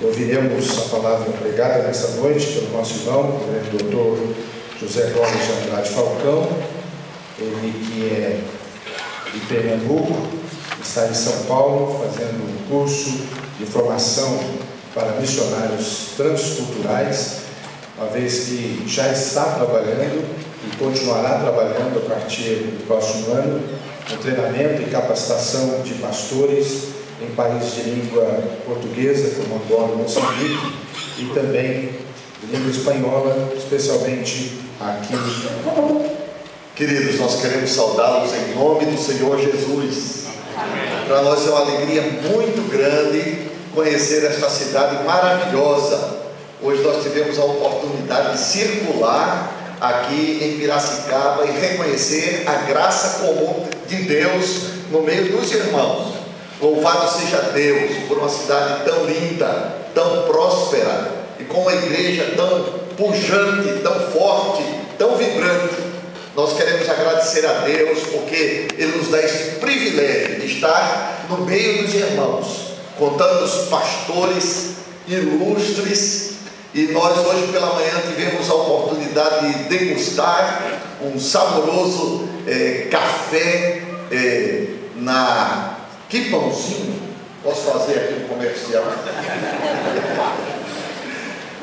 Ouviremos a palavra pregada nesta noite pelo nosso irmão, o doutor José Clóvis de Andrade Falcão, ele que é de Pernambuco, está em São Paulo fazendo um curso de formação para missionários transculturais, uma vez que já está trabalhando e continuará trabalhando a partir do próximo ano no treinamento e capacitação de pastores em países de língua portuguesa, como Angola e Moçambique, e também língua espanhola, especialmente aqui. Queridos, nós queremos saudá-los em nome do Senhor Jesus. Para nós é uma alegria muito grande conhecer esta cidade maravilhosa. Hoje nós tivemos a oportunidade de circular aqui em Piracicaba e reconhecer a graça comum de Deus no meio dos irmãos. Louvado seja Deus por uma cidade tão linda, tão próspera e com uma igreja tão pujante, tão forte, tão vibrante. Nós queremos agradecer a Deus porque Ele nos dá esse privilégio de estar no meio dos irmãos, com tantos pastores ilustres. E nós hoje pela manhã tivemos a oportunidade de degustar um saboroso café Que pãozinho? Posso fazer aqui um comercial?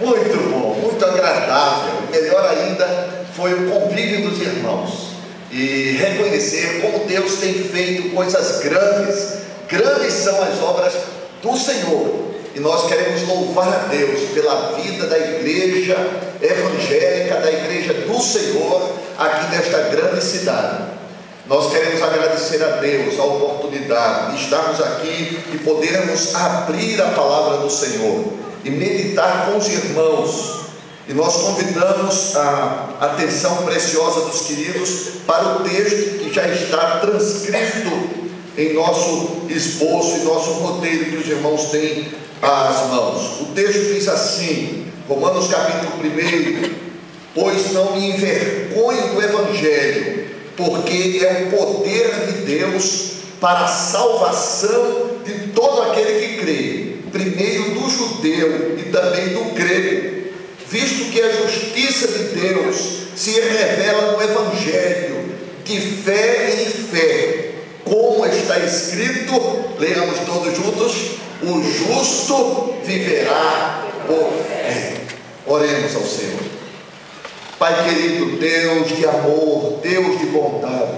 Muito bom, muito agradável. Melhor ainda foi o convívio dos irmãos e reconhecer como Deus tem feito coisas grandes. Grandes são as obras do Senhor. E nós queremos louvar a Deus pela vida da igreja evangélica, da igreja do Senhor, aqui nesta grande cidade. Nós queremos agradecer a Deus a oportunidade de estarmos aqui e podermos abrir a palavra do Senhor e meditar com os irmãos. E nós convidamos a atenção preciosa dos queridos para o texto que já está transcrito em nosso esboço e nosso roteiro que os irmãos têm às mãos. O texto diz assim, Romanos capítulo 1: pois não me envergonho do Evangelho, porque é o poder de Deus para a salvação de todo aquele que crê, primeiro do judeu e também do grego, visto que a justiça de Deus se revela no Evangelho, de fé em fé, como está escrito, leamos todos juntos: o justo viverá por fé. Oremos ao Senhor. Pai querido, Deus de amor, Deus de bondade,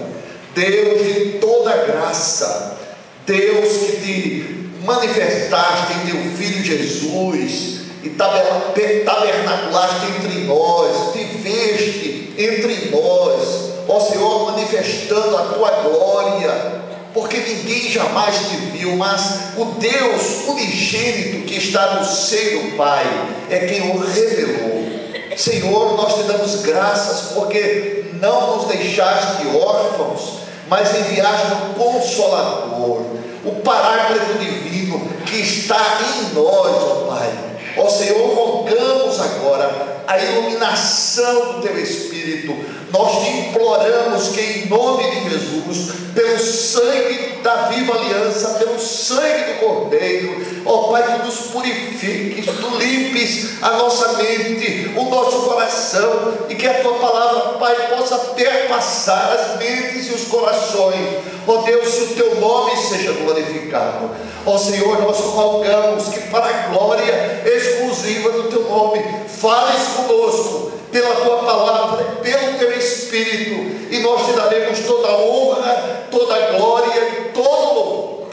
Deus de toda graça, Deus que te manifestaste em teu Filho Jesus e tabernaculaste entre nós, viveste entre nós, ó Senhor, manifestando a tua glória, porque ninguém jamais te viu, mas o Deus unigênito que está no seio do Pai é quem o revelou. Senhor, nós te damos graças porque não nos deixaste órfãos, mas enviaste o Consolador, o Paráclito Divino que está em nós, ó Pai. Ó Senhor, rogamos agora a iluminação do Teu Espírito. Nós te imploramos que em nome de Jesus, pelo sangue da viva aliança, pelo sangue do Cordeiro, ó Pai, tu nos purifiques, tu limpes a nossa mente, o nosso coração, e que a Tua palavra, Pai, possa perpassar as mentes e os corações. Ó Deus, se o Teu nome seja glorificado. Ó Senhor, nós rogamos que para a glória exclusiva do Teu nome, fales conosco, pela Tua palavra, pelo Teu Espírito, e nós te daremos toda a honra, toda a glória e todo o louvor.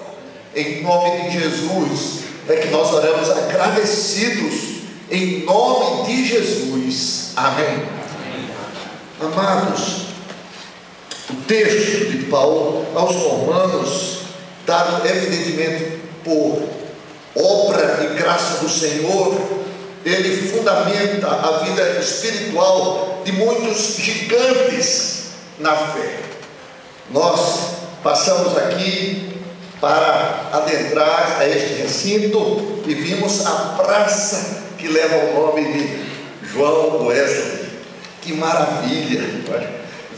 Em nome de Jesus é que nós oramos agradecidos, em nome de Jesus. Amém. Amados, o texto de Paulo aos Romanos, dado evidentemente por obra e graça do Senhor, ele fundamenta a vida espiritual de muitos gigantes na fé. Nós passamos aqui para adentrar a este recinto e vimos a praça que leva o nome de João Wesley. Que maravilha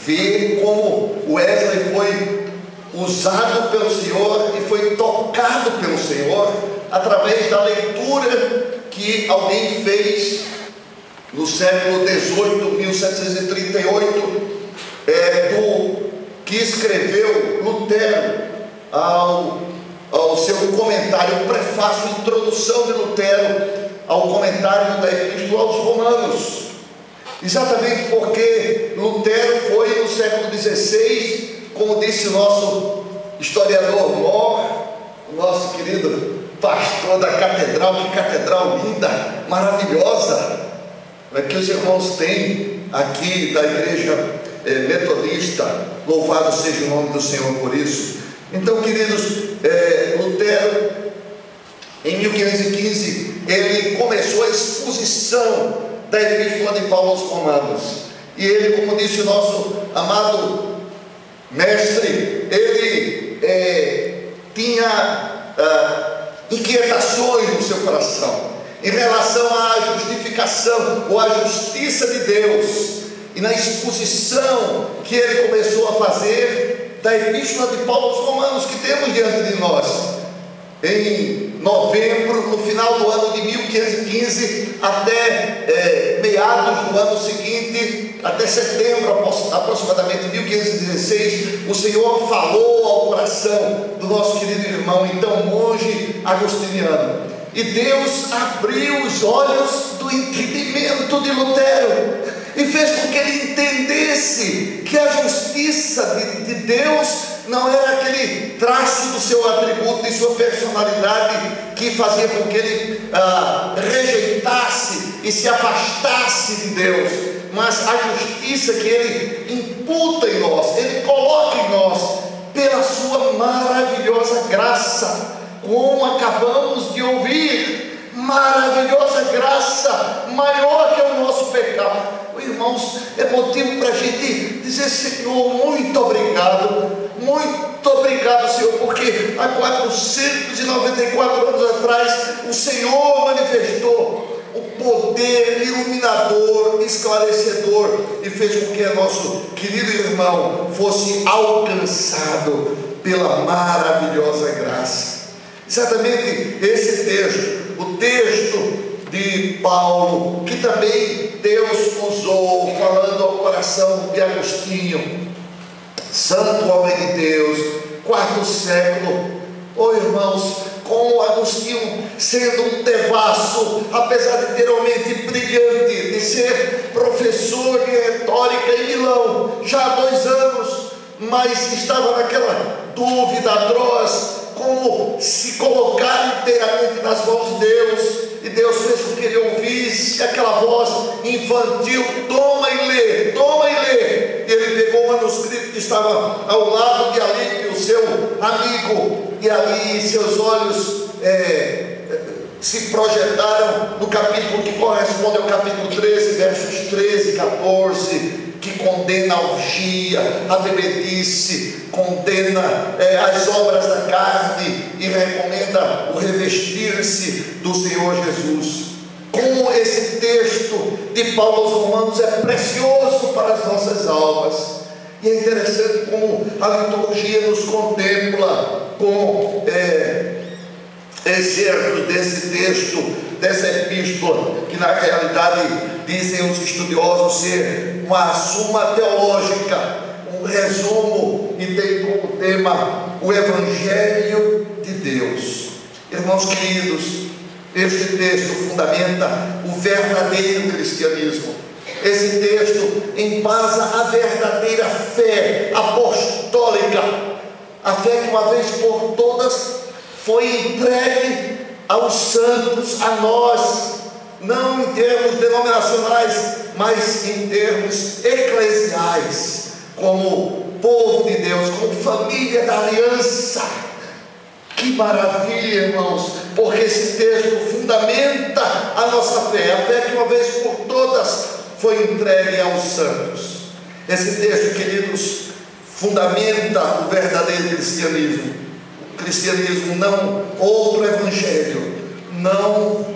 ver como Wesley foi usado pelo Senhor e foi tocado pelo Senhor através da leitura que alguém fez no século XVIII, 1738, que escreveu Lutero ao seu comentário, o prefácio, introdução de Lutero ao comentário da Epístola aos Romanos. Exatamente porque Lutero foi no século XVI, como disse o nosso historiador Mor, o nosso querido pastor da catedral, que catedral linda, maravilhosa, que os irmãos têm aqui da igreja metodista. Louvado seja o nome do Senhor por isso. Então, queridos, Lutero, em 1515, ele começou a exposição da Epístola de Paulo aos Romanos. E ele, como disse o nosso amado mestre, ele tinha inquietações no seu coração em relação à justificação ou à justiça de Deus. E na exposição que ele começou a fazer da Epístola de Paulo aos Romanos, que temos diante de nós, em novembro, no final do ano de 1515, até meados do ano seguinte, até setembro, aproximadamente 1516, o Senhor falou ao coração do nosso querido irmão, então monge agostiniano, e Deus abriu os olhos do entendimento de Lutero e fez com que ele entendesse que a justiça de Deus não era aquele traço do seu atributo e sua personalidade que fazia com que ele rejeitasse e se afastasse de Deus, mas a justiça que ele imputa em nós, ele coloca em nós pela sua maravilhosa graça, como acabamos de ouvir. Maravilhosa graça, maior que o nosso pecado. Irmãos, é motivo para a gente dizer: Senhor, muito obrigado, Senhor, porque há 494 anos atrás o Senhor manifestou o poder iluminador, esclarecedor, e fez com que nosso querido irmão fosse alcançado pela maravilhosa graça. Exatamente esse texto, o texto de Paulo, que também Deus usou, falando ao coração de Agostinho, santo homem de Deus, quarto século. Irmãos, com Agostinho sendo um devasso, apesar de ter uma mente brilhante, de ser professor de retórica em Milão, já há 2 anos, mas estava naquela dúvida atroz, como se colocar inteiramente nas mãos de Deus, e Deus fez com que ele ouvisse aquela voz infantil: toma e lê, e ele pegou o manuscrito que estava ao lado de Alípio, seu amigo, e ali seus olhos se projetaram no capítulo que corresponde ao capítulo 13, versos 13 e 14, que condena a orgia, a bebedice, condena as obras da carne e recomenda o revestir-se do Senhor Jesus. Como esse texto de Paulo aos Romanos é precioso para as nossas almas, e é interessante como a liturgia nos contempla com excertos desse texto, dessa epístola, que na realidade dizem os estudiosos ser uma suma teológica, um resumo, e tem como tema o Evangelho de Deus. Irmãos queridos, este texto fundamenta o verdadeiro cristianismo. Esse texto embasa a verdadeira fé apostólica, a fé que uma vez por todas foi entregue aos santos, a nós, não em termos denominacionais, mas em termos eclesiais, como povo de Deus, como família da aliança. Que maravilha, irmãos, porque esse texto fundamenta a nossa fé, a fé que uma vez por todas foi entregue aos santos. Esse texto, queridos, fundamenta o verdadeiro cristianismo. O cristianismo, não outro evangelho, não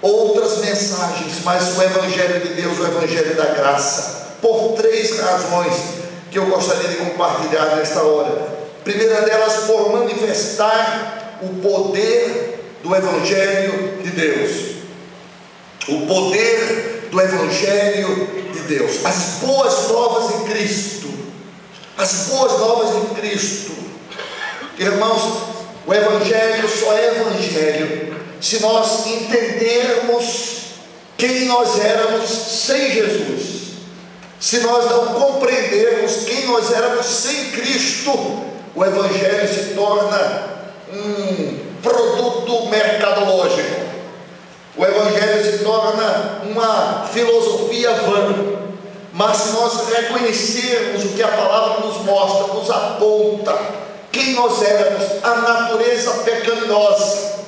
outras mensagens, mas o evangelho de Deus, o evangelho da graça, por 3 razões que eu gostaria de compartilhar nesta hora. Primeira delas, por manifestar o poder do evangelho de Deus. o poder do Evangelho de Deus, as boas novas em Cristo, as boas novas em Cristo. Irmãos, o Evangelho só é Evangelho se nós entendermos quem nós éramos sem Jesus. Se nós não compreendermos quem nós éramos sem Cristo, o Evangelho se torna um produto mercadológico. O Evangelho se torna uma filosofia vã. Mas se nós reconhecermos o que a palavra nos mostra, nos aponta, quem nós éramos, a natureza pecaminosa.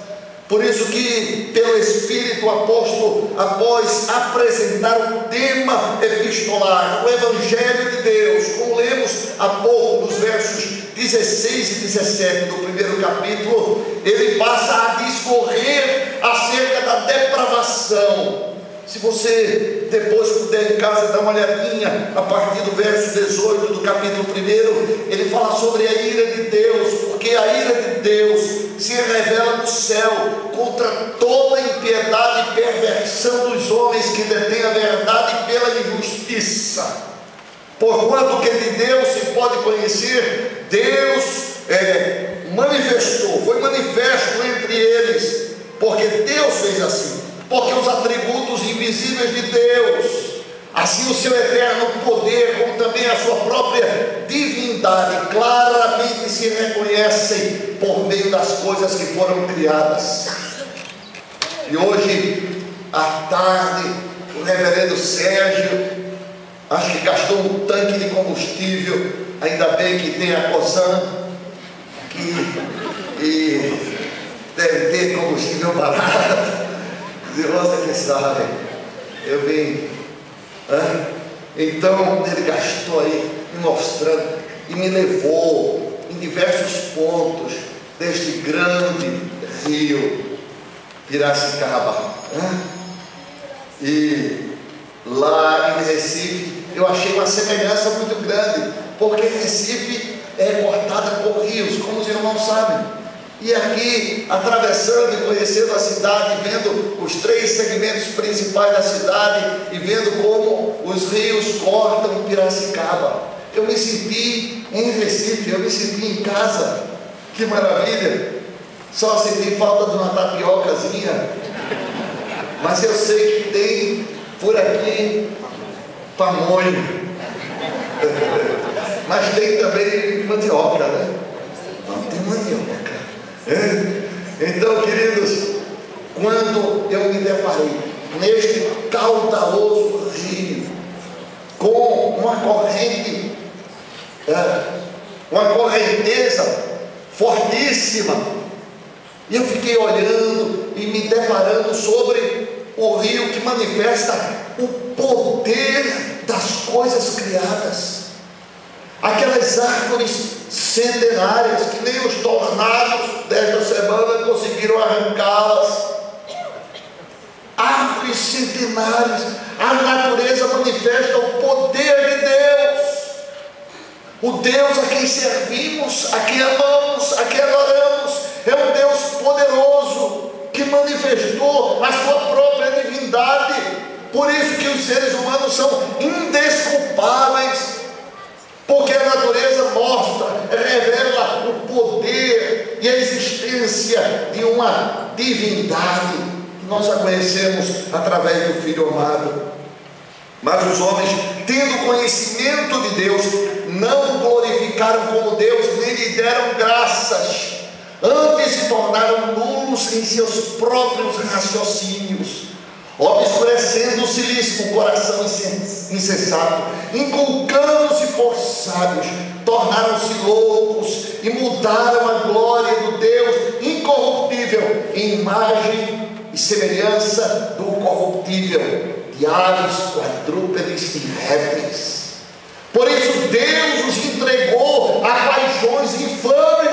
Por isso que, pelo Espírito, o apóstolo, após apresentar o tema epistolar, o Evangelho de Deus, como lemos há pouco, nos versos 16 e 17 do primeiro capítulo, ele passa a discorrer acerca da depravação. Se você depois puder em casa dar uma olhadinha, a partir do verso 18 do capítulo 1, ele fala sobre a ira de Deus, porque a ira de Deus se revela no céu contra toda impiedade e perversão dos homens que detêm a verdade pela injustiça. Porquanto que de Deus se pode conhecer, Deus manifestou, foi manifesto entre eles, porque Deus fez assim. Porque os atributos invisíveis de Deus, assim o seu eterno poder, como também a sua própria divindade, claramente se reconhecem por meio das coisas que foram criadas. E hoje, à tarde, o reverendo Sérgio, acho que gastou um tanque de combustível, ainda bem que tem a Cosan, e deve ter combustível barato. Os irmãos que sabem, eu vim, então ele gastou aí, me mostrando, e me levou em diversos pontos deste grande rio Piracicaba, e lá em Recife, eu achei uma semelhança muito grande, porque Recife é cortada por rios, como os irmãos sabem. E aqui, atravessando e conhecendo a cidade, vendo os 3 segmentos principais da cidade e vendo como os rios cortam Piracicaba, eu me senti em Recife, eu me senti em casa. Que maravilha! Só senti falta de uma tapiocazinha, mas eu sei que tem por aqui pamonha, mas tem também mandioca, né? Não tem mandioca. Então, queridos, quando eu me deparei neste caudaloso rio, com uma corrente, uma correnteza fortíssima, e eu fiquei olhando e me deparando sobre o rio que manifesta o poder das coisas criadas. Aquelas árvores centenárias que nem os tornados desta semana conseguiram arrancá-las. Árvores centenárias, a natureza manifesta o poder de Deus, o Deus a quem servimos, a quem amamos, a quem adoramos. É um Deus poderoso que manifestou a sua própria divindade. Por isso que os seres humanos são indesculpáveis, porque a natureza mostra, revela o poder e a existência de uma divindade que nós a conhecemos através do Filho amado. Mas os homens, tendo conhecimento de Deus, não glorificaram como Deus, nem lhe deram graças, antes se tornaram nulos em seus próprios raciocínios, obscurecendo-se-lhes o coração insensato, inculcando-se por sábios, tornaram-se loucos e mudaram a glória do Deus incorruptível em imagem e semelhança do corruptível, de aves, quadrúpedes e répteis. Por isso Deus os entregou a paixões infames